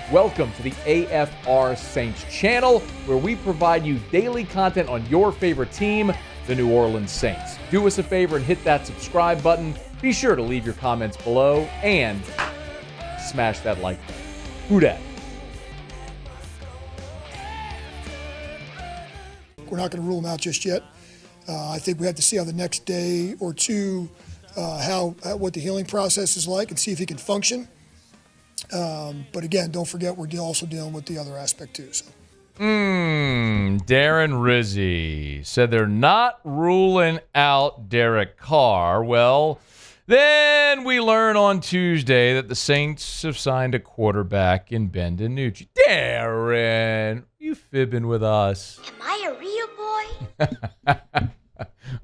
Welcome to the AFR Saints channel, where we provide you daily content on your favorite team, the New Orleans Saints. Do us a favor and hit that subscribe button. Be sure to leave your comments below and smash that like button. Who dat? We're not going to rule them out just yet. I think we have to see how the next day or two, what the healing process is like and see if he can function. But again, don't forget we're also dealing with the other aspect too. So. Darren Rizzi said they're not ruling out Derek Carr. Well, then we learn on Tuesday that the Saints have signed a quarterback in Ben DiNucci. Darren, you fibbing with us? Am I a real boy?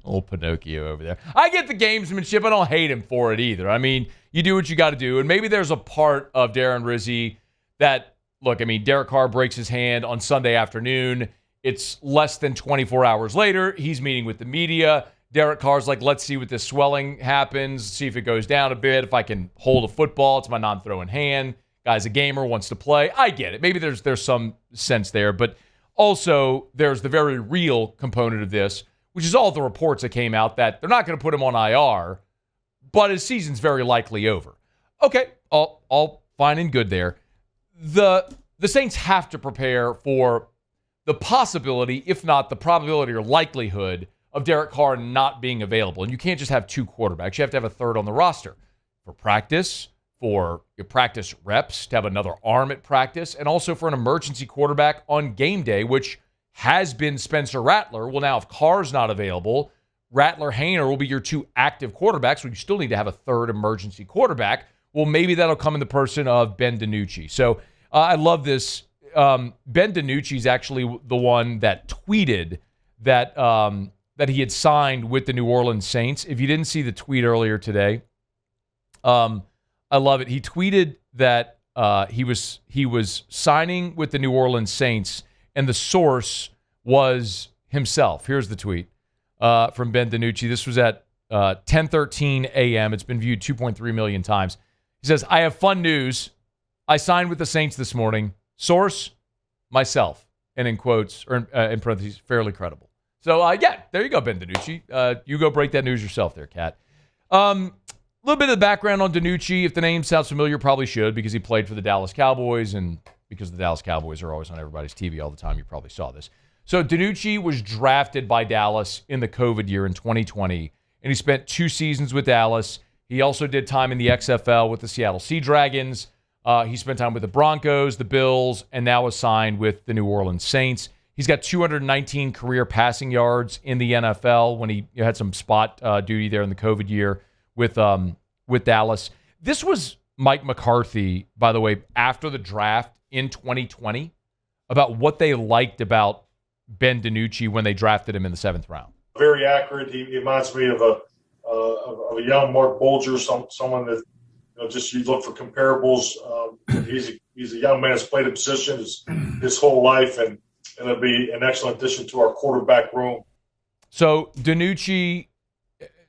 Old Pinocchio over there. I get the gamesmanship. I don't hate him for it either. I mean, you do what you got to do. And maybe there's a part of Darren Rizzi that, look, I mean, Derek Carr breaks his hand on Sunday afternoon. It's less than 24 hours later. He's meeting with the media. Derek Carr's like, let's see what this swelling happens, see if it goes down a bit, if I can hold a football. It's my non-throwing hand. Guy's a gamer, wants to play. I get it. Maybe there's some sense there. But also, there's the very real component of this, which is all the reports that came out that they're not going to put him on IR, but his season's very likely over. Okay, all fine and good there. The Saints have to prepare for the possibility, if not the probability or likelihood, of Derek Carr not being available. And you can't just have two quarterbacks. You have to have a third on the roster for practice, for your practice reps, to have another arm at practice, and also for an emergency quarterback on game day, which has been Spencer Rattler. Well, now if Carr's not available, Rattler, Haener will be your two active quarterbacks, so you still need to have a third emergency quarterback. Well, maybe that'll come in the person of Ben DiNucci. So I love this. Ben DiNucci is actually the one that tweeted that he had signed with the New Orleans Saints. If you didn't see the tweet earlier today, I love it. He tweeted that he was signing with the New Orleans Saints, and the source was himself. Here's the tweet from Ben DiNucci. This was at 10:13 a.m. It's been viewed 2.3 million times. He says, "I have fun news. I signed with the Saints this morning. Source, myself." And in quotes, or in parentheses, fairly credible. So, yeah, there you go, Ben DiNucci. You go break that news yourself there, Kat. A little bit of the background on DiNucci. If the name sounds familiar, probably should, because he played for the Dallas Cowboys, and because the Dallas Cowboys are always on everybody's TV all the time, you probably saw this. So DiNucci was drafted by Dallas in the COVID year in 2020, and he spent 2 seasons with Dallas. He also did time in the XFL with the Seattle Sea Dragons. He spent time with the Broncos, the Bills, and now is signed with the New Orleans Saints. He's got 219 career passing yards in the NFL when he had some spot duty there in the COVID year with Dallas. This was Mike McCarthy, by the way, after the draft in 2020, about what they liked about Ben DiNucci when they drafted him in the 7th round. Very accurate. He reminds me of a young Mark Bolger, someone that just you look for comparables. He's a young man that's played a position his whole life, and it'll be an excellent addition to our quarterback room. So DiNucci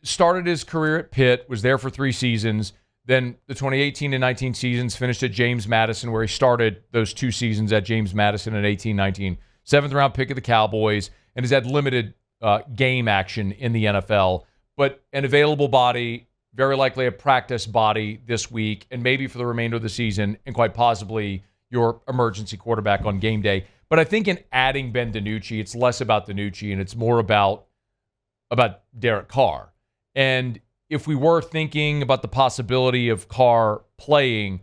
started his career at Pitt, was there for 3 seasons. Then the 2018 and 19 seasons finished at James Madison, where he started those 2 seasons at James Madison in 18-19. 7th round pick of the Cowboys, and has had limited game action in the NFL, but an available body, very likely a practice body this week, and maybe for the remainder of the season, and quite possibly your emergency quarterback on game day. But I think in adding Ben DiNucci, it's less about DiNucci and it's more about Derek Carr. And if we were thinking about the possibility of Carr playing,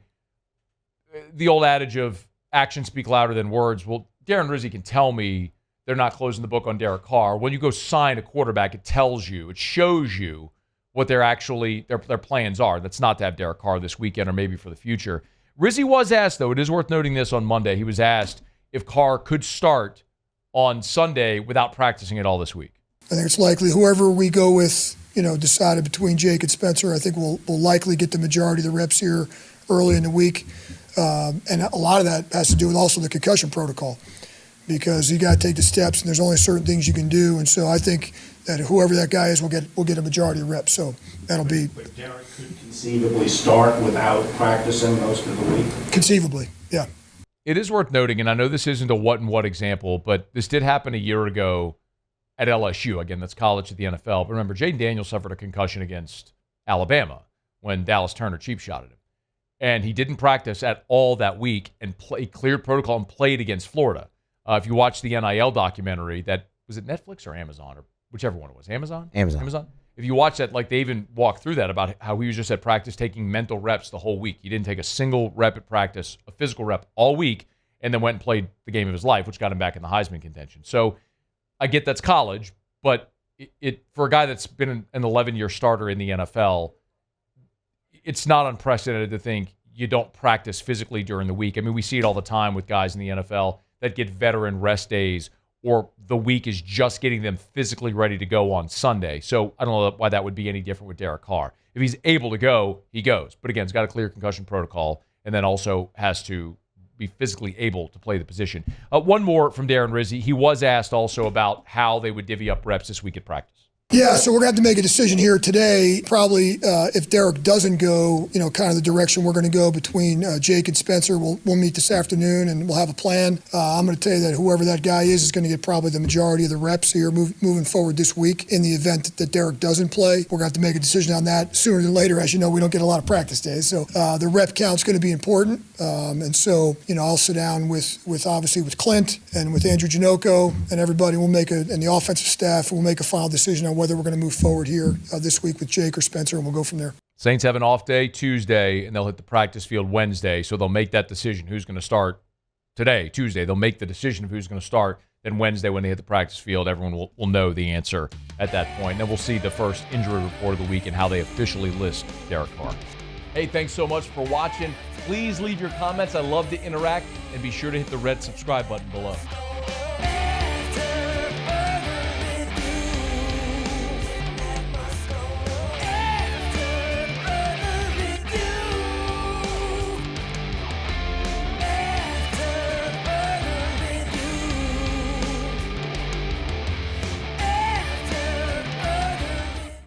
the old adage of actions speak louder than words, well, Darren Rizzi can tell me they're not closing the book on Derek Carr. When you go sign a quarterback, it tells you, it shows you what their plans are. That's not to have Derek Carr this weekend or maybe for the future. Rizzi was asked, though, it is worth noting this on Monday, he was asked if Carr could start on Sunday without practicing at all this week. I think it's likely whoever we go with, decided between Jake and Spencer, I think we'll likely get the majority of the reps here early in the week. And a lot of that has to do with also the concussion protocol, because you got to take the steps and there's only certain things you can do. And so I think that whoever that guy is will get a majority of reps. So that'll be. But Derek could conceivably start without practicing most of the week? Conceivably, yeah. It is worth noting, and I know this isn't a what and what example, but this did happen a year ago at LSU. Again, that's college to the NFL. But remember, Jaden Daniels suffered a concussion against Alabama when Dallas Turner cheap shotted him. And he didn't practice at all that week and cleared protocol and played against Florida. If you watch the NIL documentary, that was it Netflix or Amazon or whichever one it was, Amazon? If you watch that, like they even walk through that about how he was just at practice taking mental reps the whole week. He didn't take a single rep at practice, a physical rep all week, and then went and played the game of his life, which got him back in the Heisman contention. So I get that's college, but it for a guy that's been an 11-year starter in the NFL, it's not unprecedented to think you don't practice physically during the week. I mean, we see it all the time with guys in the NFL that get veteran rest days, or the week is just getting them physically ready to go on Sunday. So I don't know why that would be any different with Derek Carr. If he's able to go, he goes. But again, he's got a clear concussion protocol and then also has to be physically able to play the position. One more from Darren Rizzi. He was asked also about how they would divvy up reps this week at practice. Yeah, so we're going to have to make a decision here today. Probably if Derek doesn't go, kind of the direction we're going to go between Jake and Spencer. We'll meet this afternoon and we'll have a plan. I'm going to tell you that whoever that guy is going to get probably the majority of the reps here moving forward this week. In the event that Derek doesn't play, we're going to have to make a decision on that sooner than later. As you know, we don't get a lot of practice days, so the rep count's going to be important. And so, I'll sit down with obviously with Clint and with Andrew Janocko and everybody. And the offensive staff. We'll make a final decision on whether we're going to move forward here this week with Jake or Spencer, and we'll go from there. Saints have an off day Tuesday, and they'll hit the practice field Wednesday, so they'll make that decision who's going to start today, Tuesday. They'll make the decision of who's going to start. Then Wednesday, when they hit the practice field, everyone will know the answer at that point. And then we'll see the first injury report of the week and how they officially list Derek Carr. Hey, thanks so much for watching. Please leave your comments. I love to interact, and be sure to hit the red subscribe button below.